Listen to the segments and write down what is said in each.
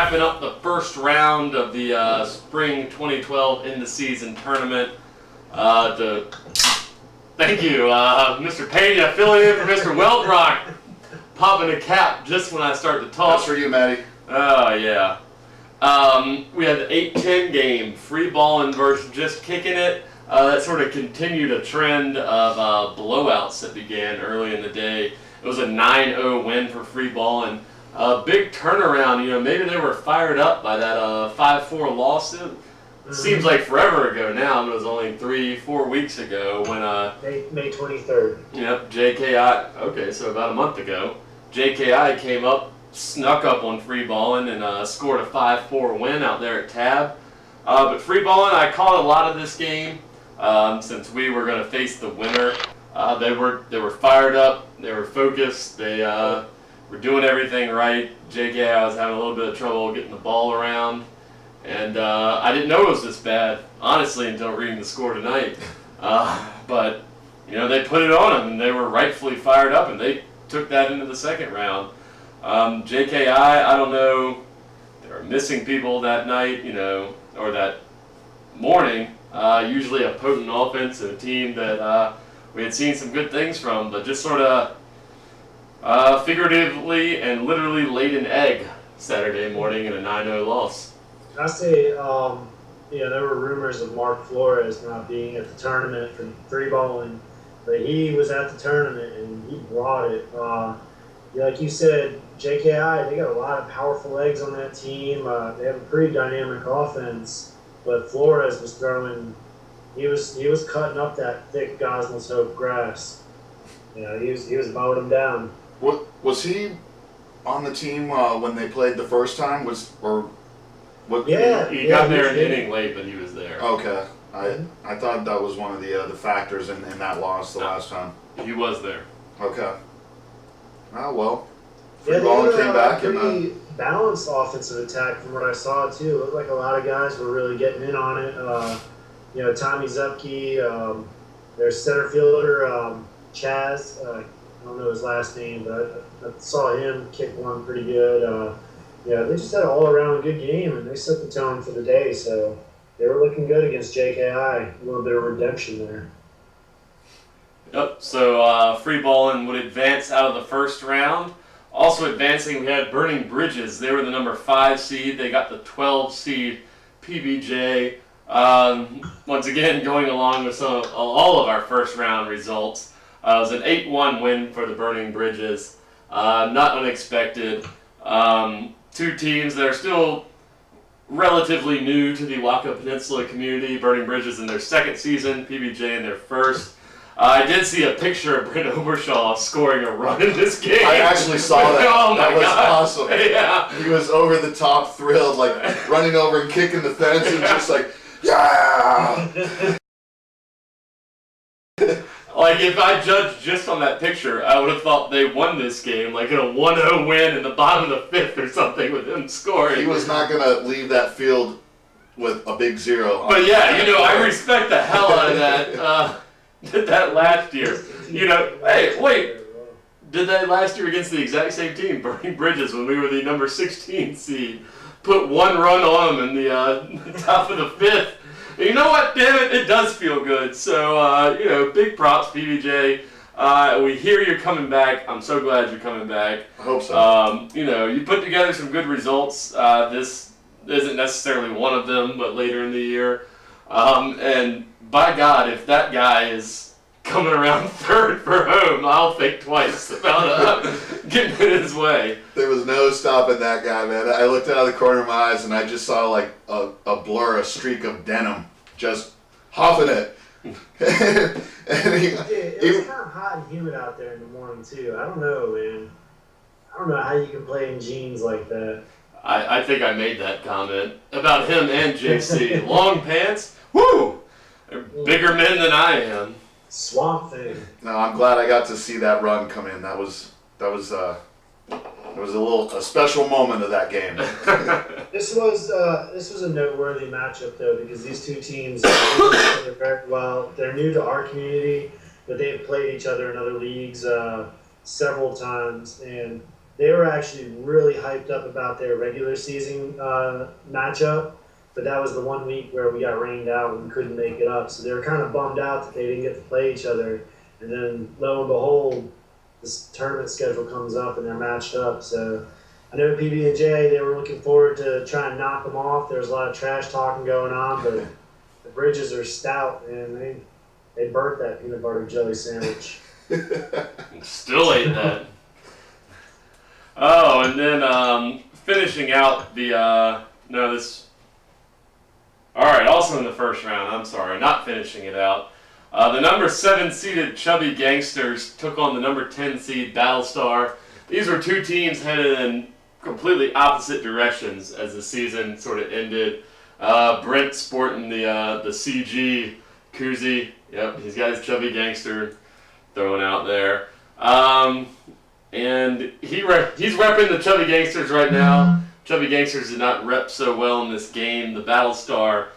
wrapping up the first round of the spring 2012 in the season tournament. Thank you, Mr. Pena, filling in for Mr. Weldrock, popping a cap just when I start to talk. That's for you, Matty. Oh, yeah. We had the 8-10 game, free balling versus just kicking it. That sort of continued a trend of blowouts that began early in the day. It was a 9-0 win for free balling. A big turnaround. Maybe they were fired up by that 5-4 loss. It seems like forever ago now, but it was only 3-4 weeks ago when May 23rd. Yep, JKI. Okay, so about a month ago, JKI came up, snuck up on free balling, and scored a 5-4 win out there at Tab. But free balling, I caught a lot of this game since we were going to face the winner. They were fired up. They were focused. They were doing everything right. JKI was having a little bit of trouble getting the ball around. And I didn't know it was this bad, honestly, until reading the score tonight. But, they put it on them, and they were rightfully fired up, and they took that into the second round. JKI, I don't know, they were missing people that night, or that morning. Usually a potent offense and a team that we had seen some good things from, but just sort of figuratively and literally laid an egg Saturday morning in a 9-0 loss. I say, there were rumors of Mark Flores not being at the tournament for free balling, but he was at the tournament and he brought it. Like you said, JKI, they got a lot of powerful legs on that team. They have a pretty dynamic offense, but Flores was throwing. He was cutting up that thick Gosnell's Hope grass. He was mowing them down. What was he on the team when they played the first time? Yeah, he got there an inning late, but he was there. Okay, I thought that was one of the factors in that loss the last time. He was there. Okay. Oh well. Free balling came back pretty balanced offensive attack from what I saw too. It looked like a lot of guys were really getting in on it. Tommy Zupke, their center fielder Chaz. I don't know his last name, but I saw him kick one pretty good. They just had an all-around good game, and they set the tone for the day, so they were looking good against JKI. A little bit of redemption there. Yep, so free balling would advance out of the first round. Also advancing, we had Burning Bridges. They were the number 5 seed. They got the 12 seed PBJ. Once again, going along with all of our first round results. It was an 8-1 win for the Burning Bridges. Not unexpected. Two teams that are still relatively new to the WAKA Peninsula community. Burning Bridges in their second season, PBJ in their first. I did see a picture of Brent Obershaw scoring a run in this game. I actually saw that. Oh my that was God. Awesome. Yeah. He was over the top thrilled, like running over and kicking the fence and just like, yeah! Like, if I judged just on that picture, I would have thought they won this game, like in a 1-0 win in the bottom of the 5th or something with him scoring. He was not going to leave that field with a big 0. But yeah, I respect the hell out of that. Did that last year. Hey, wait. Did that last year against the exact same team, Burning Bridges, when we were the number 16 seed. Put 1 run on them in the top of the 5th. You know what? Damn it, it does feel good. So, big props, PBJ. We hear you're coming back. I'm so glad you're coming back. I hope so. You put together some good results. This isn't necessarily one of them, but later in the year. And by God, if that guy is coming around 3rd for home, I'll think twice about getting in his way. There was no stopping that guy, man. I looked out of the corner of my eyes and I just saw like a blur, a streak of denim, just huffing it. It's kind of hot and humid out there in the morning too. I don't know, man. I don't know how you can play in jeans like that. I think I made that comment about him and JC. Long pants, woo! They're bigger men than I am. Swamp Thing. No, I'm glad I got to see that run come in. That was a special moment of that game. This was a noteworthy matchup though, because these two teams know each other very well. They're new to our community, but they've played each other in other leagues several times, and they were actually really hyped up about their regular season matchup, but that was the 1 week where we got rained out and we couldn't make it up. So they were kind of bummed out that they didn't get to play each other. And then lo and behold, this tournament schedule comes up and they're matched up. So I know PB&J, they were looking forward to trying to knock them off. There was a lot of trash talking going on, but the bridges are stout, and they burnt that peanut butter jelly sandwich. Still ate that. Oh, and then finishing out the All right, also in the first round. I'm sorry, not finishing it out. The number 7 seeded Chubby Gangsters took on the number 10 seed Battlestar. These were two teams headed in completely opposite directions as the season sort of ended. Brent sporting the CG koozie. Yep, he's got his Chubby Gangster throwing out there. And he's repping the Chubby Gangsters right now. Chubby Gangsters did not rep so well in this game. The Battlestar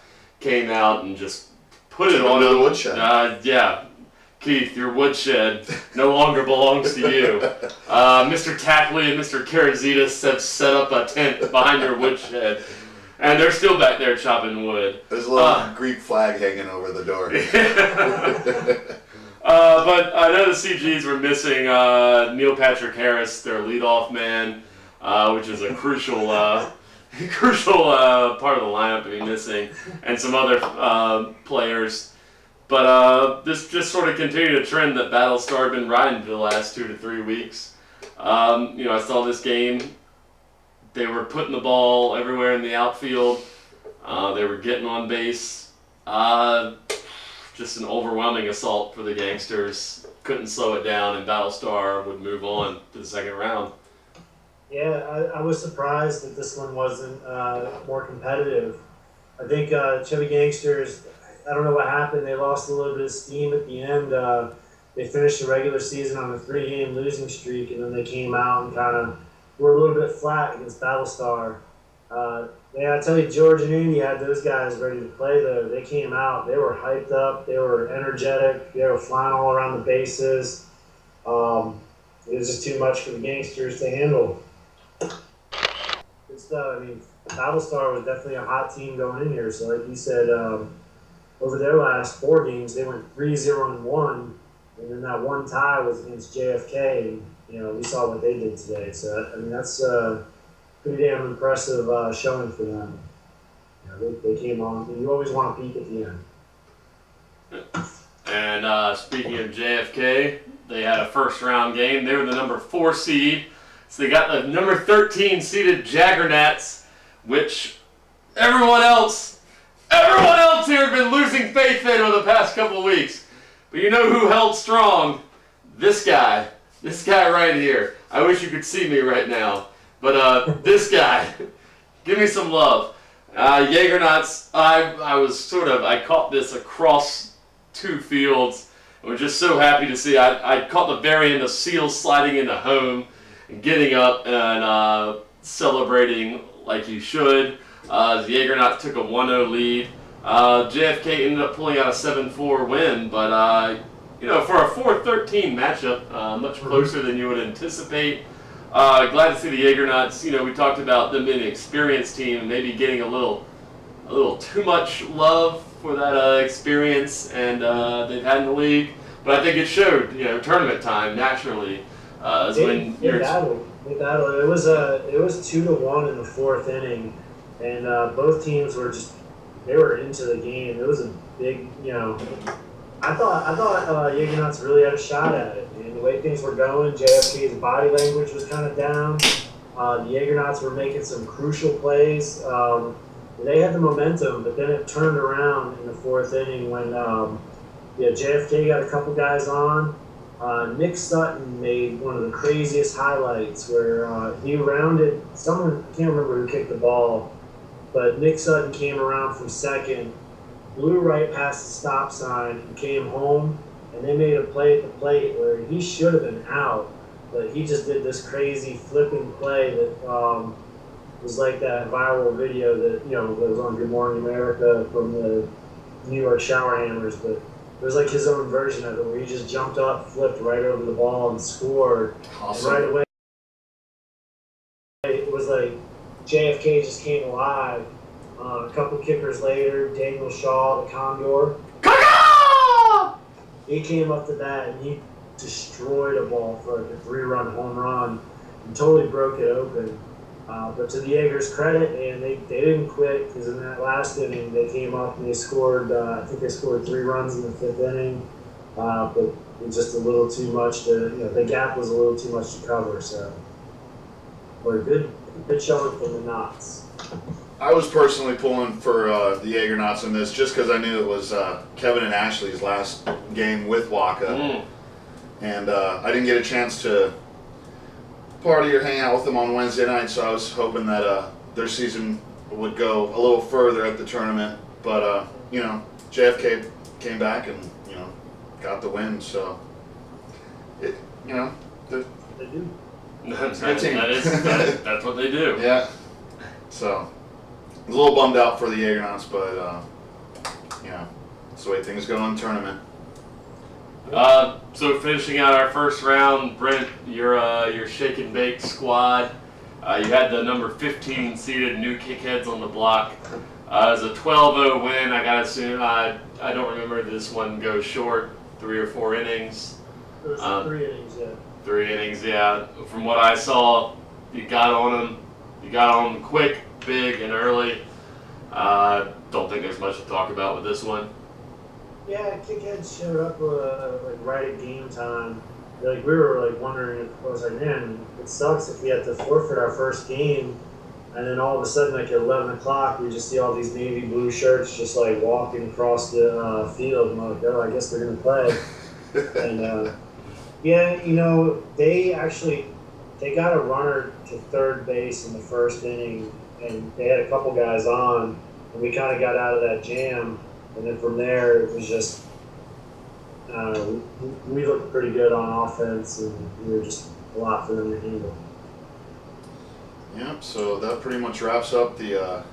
came out and just put it on the him. woodshed. Yeah. Keith, your woodshed no longer belongs to you. Mr. Tapley and Mr. Karazitas have set up a tent behind your woodshed. And they're still back there chopping wood. There's a little Greek flag hanging over the door. But I know the CGs were missing Neil Patrick Harris, their leadoff man, which is a crucial part of the lineup to be missing, and some other players. But this just sort of continued a trend that Battlestar had been riding for the last 2 to 3 weeks. I saw this game. They were putting the ball everywhere in the outfield. They were getting on base. Just an overwhelming assault for the Gangsters. Couldn't slow it down, and Battlestar would move on to the second round. Yeah, I was surprised that this one wasn't more competitive. I think Chubby Gangsters, I don't know what happened. They lost a little bit of steam at the end. They finished the regular season on a 3-game losing streak, and then they came out and kind of were a little bit flat against Battlestar. Yeah, I tell you, George and Andy had those guys ready to play, though. They came out. They were hyped up. They were energetic. They were flying all around the bases. It was just too much for the Gangsters to handle. Good stuff. I mean, Battlestar was definitely a hot team going in here. So, like you said, over their last 4 games, they went 3-0-1, and then that one tie was against JFK. And, we saw what they did today. So, I mean, that's pretty damn impressive showing for them. They came on. And you always want to peak at the end. And speaking of JFK, they had a first-round game. They were the number 4 seed. So they got the number 13 seeded Jaggernauts, which everyone else here had been losing faith in over the past couple of weeks. But you know who held strong? This guy right here. I wish you could see me right now. But this guy, give me some love. Jaggernauts, I caught this across 2 fields. I was just so happy to see. I caught the very end of Seals sliding into home and getting up and celebrating like you should. The Jaggernauts took a 1-0 lead. JFK ended up pulling out a 7-4 win, but for a 4-13 matchup, much closer than you would anticipate. Glad to see the Jaggernauts. We talked about them being an experienced team and maybe getting a little too much love for that experience and they've had in the league. But I think it showed. Tournament time naturally is when they battled. They battled. It was 2-1 in the 4th inning, and both teams were they were into the game. It was a big. I thought Jaggernauts really had a shot at it. And the way things were going, JFK's body language was kind of down. The Jaggernauts were making some crucial plays. They had the momentum, but then it turned around in the 4th inning when JFK got a couple guys on. Nick Sutton made one of the craziest highlights where he rounded someone. I can't remember who kicked the ball, but Nick Sutton came around from second, blew right past the stop sign, and came home. And they made a play at the plate where he should have been out, but he just did this crazy flipping play that was like that viral video that was on Good Morning America from the New York Shower Hammers. But it was like his own version of it, where he just jumped up, flipped right over the ball, and scored. Awesome. And right away. JFK just came alive. A couple kickers later, Daniel Shaw, the Condor, he came up to bat and he destroyed a ball for like a 3-run home run and totally broke it open. But to the Jaegers' credit, and they didn't quit, because in that last inning they came up and they scored. I think they scored 3 runs in the 5th inning, but it was just a little too much to. The gap was a little too much to cover. So, but a good showing from the Knots. I was personally pulling for the Jaegernauts in this just because I knew it was Kevin and Ashley's last game with WAKA. And I didn't get a chance to party or hang out with them on Wednesday night, so I was hoping that their season would go a little further at the tournament. But, JFK came back and, got the win, so, They do. That's what they do. Yeah. So, I was a little bummed out for the Jaegernauts, but, that's the way things go in the tournament. So finishing out our first round, Brent, your shake and bake squad. You had the number 15 seeded New Kickheads on the block. It was a 12-0 win. I gotta assume I don't remember this one go short, 3 or 4 innings. It was 3 innings, yeah. 3 innings, yeah. From what I saw, you got on them. You got on them quick, big, and early. Don't think there's much to talk about with this one. Yeah, Kickheads showed up right at game time. We were wondering if I was man, it sucks if we had to forfeit our first game, and then all of a sudden at 11 o'clock we just see all these navy blue shirts just walking across the field. I'm like, oh, I guess they're gonna play. And they got a runner to third base in the first inning, and they had a couple guys on, and we kind of got out of that jam. And then from there, it was just, we looked pretty good on offense, and we were just a lot for them to handle. Yep, so that pretty much wraps up the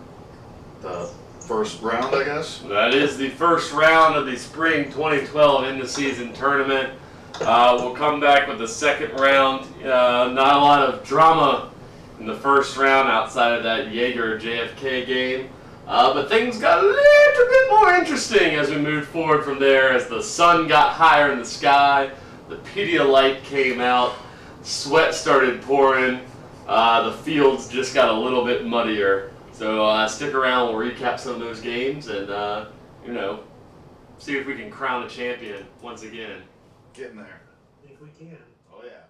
first round, I guess. That is the first round of the Spring 2012 end-of-season tournament. We'll come back with the second round. Not a lot of drama in the first round outside of that Jaeger-JFK game. But things got a little bit more interesting as we moved forward from there, as the sun got higher in the sky, the Pedialyte came out, sweat started pouring, the fields just got a little bit muddier. So stick around, we'll recap some of those games and, see if we can crown a champion once again. Getting there. I think we can. Oh, yeah.